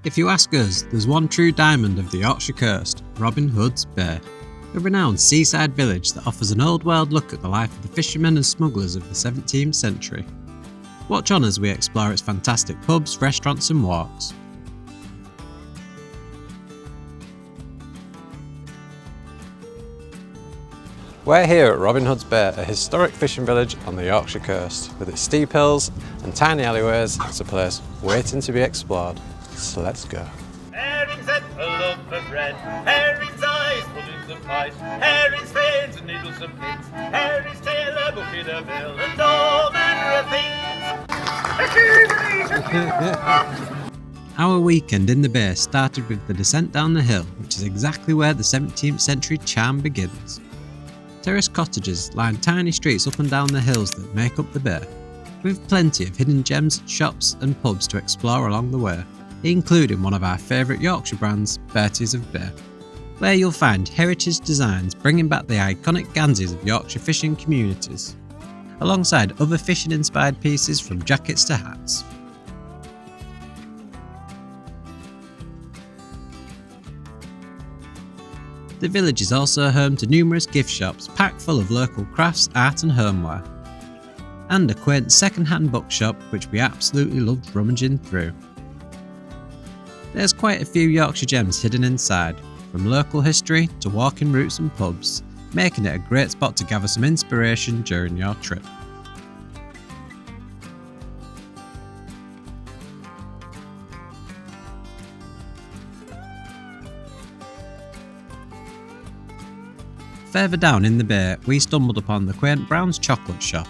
If you ask us, there's one true diamond of the Yorkshire coast, Robin Hood's Bay, a renowned seaside village that offers an old world look at the life of the fishermen and smugglers of the 17th century. Watch on as we explore its fantastic pubs, restaurants and walks. We're here at Robin Hood's Bay, a historic fishing village on the Yorkshire coast. With its steep hills and tiny alleyways, it's a place waiting to be explored. So let's go. Herrings and a loaf of bread, herrings' eyes, puddings and pies, herrings' fins and needles and pins, herrings' tail, a bucket of ale, and all manner of things. Our weekend in the bay started with the descent down the hill, which is exactly where the 17th century charm begins. Terraced cottages line tiny streets up and down the hills that make up the bay, with plenty of hidden gems, shops and pubs to explore along the way, including one of our favourite Yorkshire brands, Bertie's of Bay, where you'll find heritage designs bringing back the iconic Ganseys of Yorkshire fishing communities, alongside other fishing inspired pieces from jackets to hats. The village is also home to numerous gift shops packed full of local crafts, art and homeware, and a quaint second-hand bookshop which we absolutely loved rummaging through. There's quite a few Yorkshire gems hidden inside, from local history to walking routes and pubs, making it a great spot to gather some inspiration during your trip. Further down in the bay, we stumbled upon the quaint Brown's Chocolate Shop,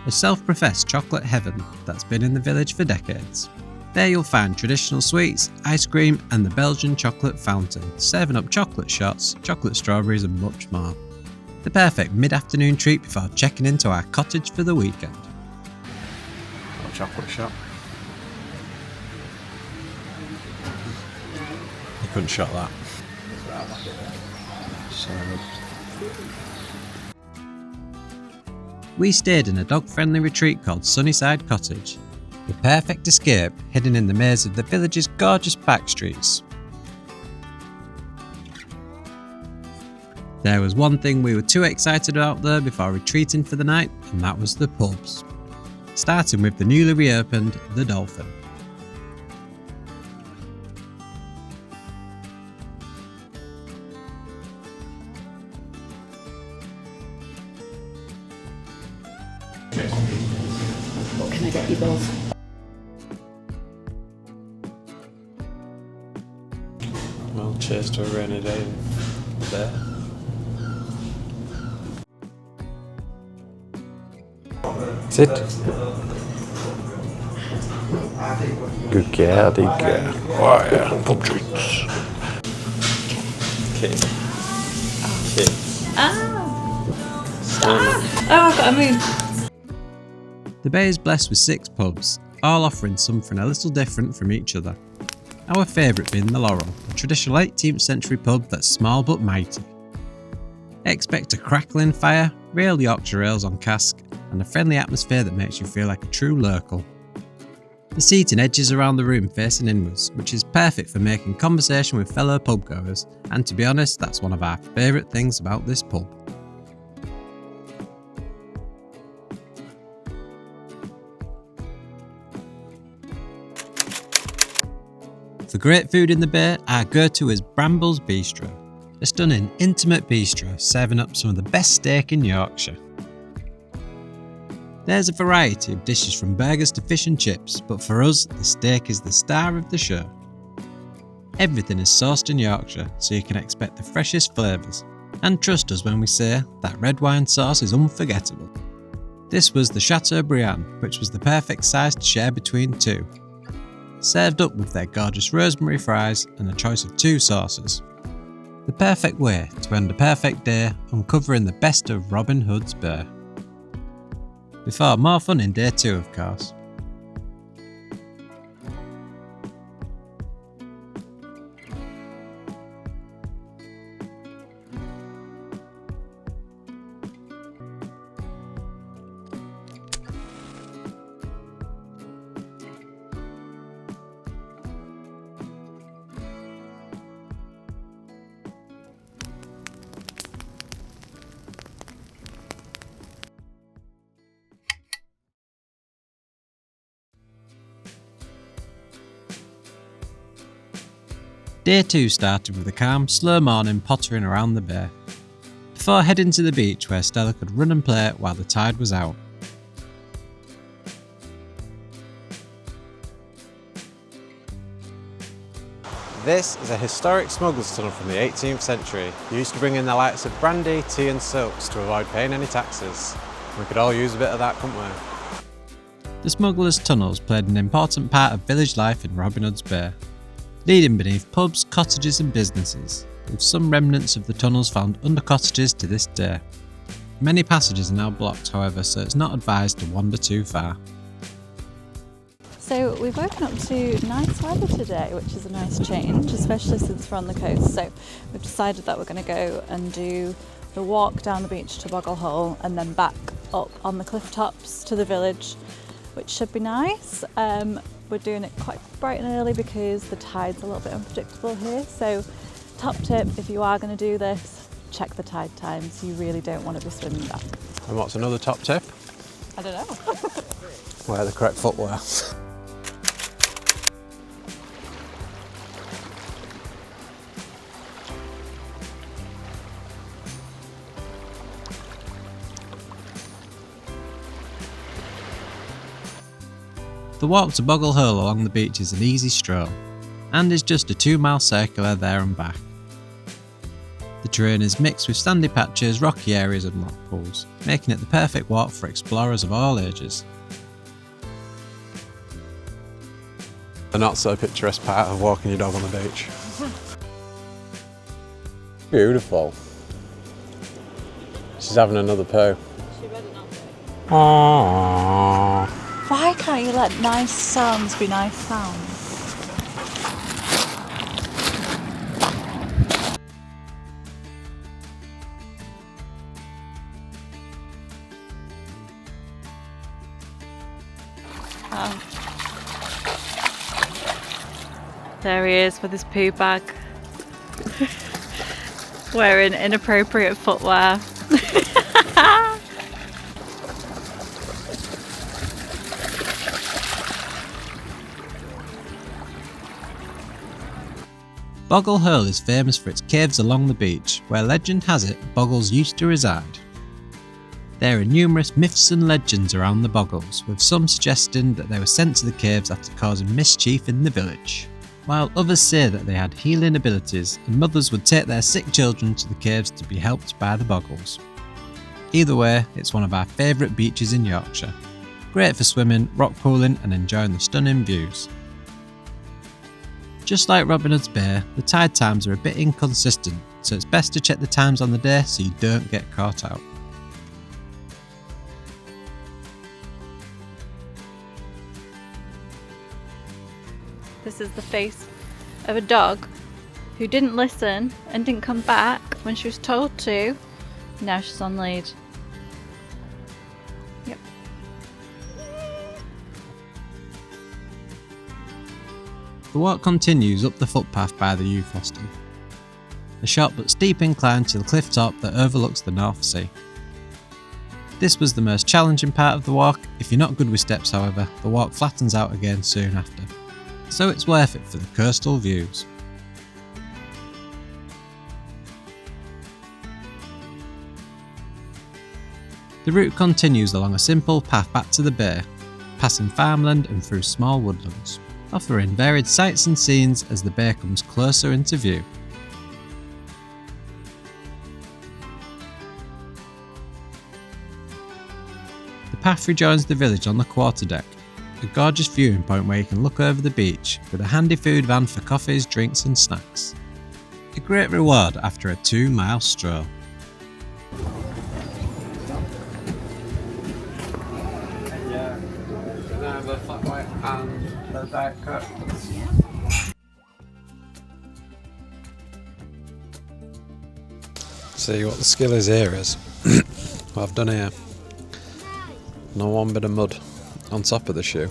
a self-professed chocolate heaven that's been in the village for decades. There you'll find traditional sweets, ice cream and the Belgian chocolate fountain, serving up chocolate shots, chocolate strawberries and much more. The perfect mid-afternoon treat before checking into our cottage for the weekend. Chocolate shop. You couldn't shot that. We stayed in a dog-friendly retreat called Sunnyside Cottage, the perfect escape hidden in the maze of the village's gorgeous back streets. There was one thing we were too excited about there before retreating for the night, and that was the pubs. Starting with the newly reopened The Dolphin. What can I get you both? Well, cheers to a rainy day there. Sit. Good girl, good girl. Oh yeah, pub treats. Okay. I've got to move. The bay is blessed with 6 pubs, all offering something a little different from each other. Our favourite being the Laurel, a traditional 18th century pub that's small but mighty. Expect a crackling fire, real Yorkshire ales on cask, and a friendly atmosphere that makes you feel like a true local. The seating edges around the room facing inwards, which is perfect for making conversation with fellow pubgoers, and to be honest, that's one of our favourite things about this pub. For great food in the bay, our go-to is Brambles Bistro, a stunning, intimate bistro serving up some of the best steak in Yorkshire. There's a variety of dishes from burgers to fish and chips, but for us, the steak is the star of the show. Everything is sourced in Yorkshire, so you can expect the freshest flavours. And trust us when we say that red wine sauce is unforgettable. This was the Chateaubriand, which was the perfect size to share between two. Served up with their gorgeous rosemary fries and a choice of 2 sauces. The perfect way to end a perfect day uncovering the best of Robin Hood's Bay. Before more fun in day 2, of course. Day 2 started with a calm, slow morning pottering around the bay, before heading to the beach where Stella could run and play while the tide was out. This is a historic smuggler's tunnel from the 18th century, used to bring in the likes of brandy, tea and silks to avoid paying any taxes. We could all use a bit of that, couldn't we? The smugglers' tunnels played an important part of village life in Robin Hood's Bay, leading beneath pubs, cottages and businesses, with some remnants of the tunnels found under cottages to this day. Many passages are now blocked, however, so it's not advised to wander too far. So we've woken up to nice weather today, which is a nice change, especially since we're on the coast. So we've decided that we're going to go and do the walk down the beach to Boggle and then back up on the cliff tops to the village, which should be nice. We're doing it quite bright and early because the tide's a little bit unpredictable here. So top tip, if you are going to do this, check the tide times. You really don't want to be swimming back. And what's another top tip? I don't know. Wear the correct footwear. The walk to Boggle along the beach is an easy stroll, and is just a 2-mile circular there and back. The terrain is mixed with sandy patches, rocky areas and rock pools, making it the perfect walk for explorers of all ages. The not so picturesque part of walking your dog on the beach. Beautiful. She's having another poo. She better not be. Aww. Why can't you let nice sounds be nice sounds? There he is with his poo bag, wearing inappropriate footwear. Boggle Hole is famous for its caves along the beach, where legend has it Boggles used to reside. There are numerous myths and legends around the Boggles, with some suggesting that they were sent to the caves after causing mischief in the village, while others say that they had healing abilities and mothers would take their sick children to the caves to be helped by the Boggles. Either way, it's one of our favourite beaches in Yorkshire. Great for swimming, rock pooling and enjoying the stunning views. Just like Robin Hood's Bay, the tide times are a bit inconsistent, so it's best to check the times on the day so you don't get caught out. This is the face of a dog who didn't listen and didn't come back when she was told to. Now she's on lead. Yep. The walk continues up the footpath by the youth hostel. A short but steep incline to the cliff top that overlooks the North Sea. This was the most challenging part of the walk. If you're not good with steps, however, the walk flattens out again soon after. So it's worth it for the coastal views. The route continues along a simple path back to the bay, passing farmland and through small woodlands, offering varied sights and scenes as the bay comes closer into view. The path rejoins the village on the quarterdeck, a gorgeous viewing point where you can look over the beach with a handy food van for coffees, drinks and snacks. A great reward after a 2-mile stroll. See what the skill is here is. What I've done here. Not one bit of mud on top of the shoe.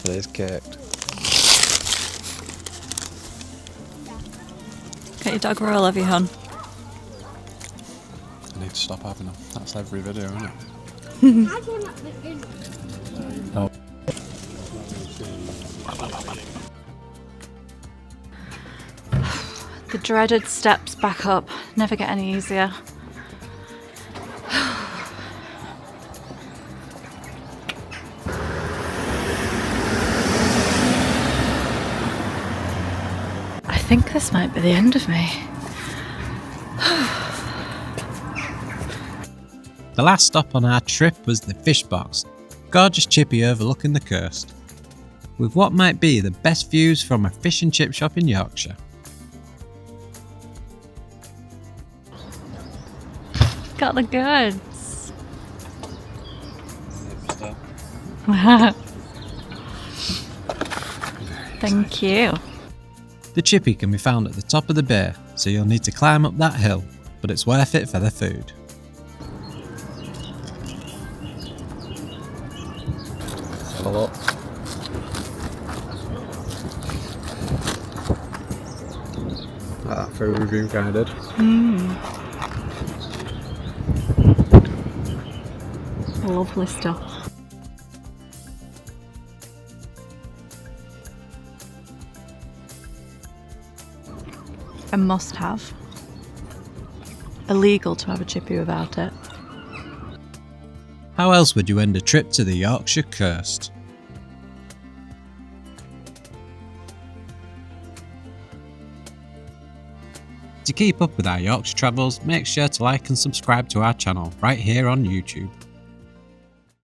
It is caked. Get your dog roll over your hon. I need to stop having them. That's every video, isn't it? The dreaded steps back up never get any easier. I think this might be the end of me. The last stop on our trip was the Fish Box, gorgeous chippy overlooking the coast, with what might be the best views from a fish and chip shop in Yorkshire. Got the goods. Thank you. The chippy can be found at the top of the bay, so you'll need to climb up that hill, but it's worth it for the food. Let's have a look. Like that food review kind of did. Lovely stuff. A must have. Illegal to have a chippy without it. How else would you end a trip to the Yorkshire coast? To keep up with our Yorkshire travels, make sure to like and subscribe to our channel right here on YouTube.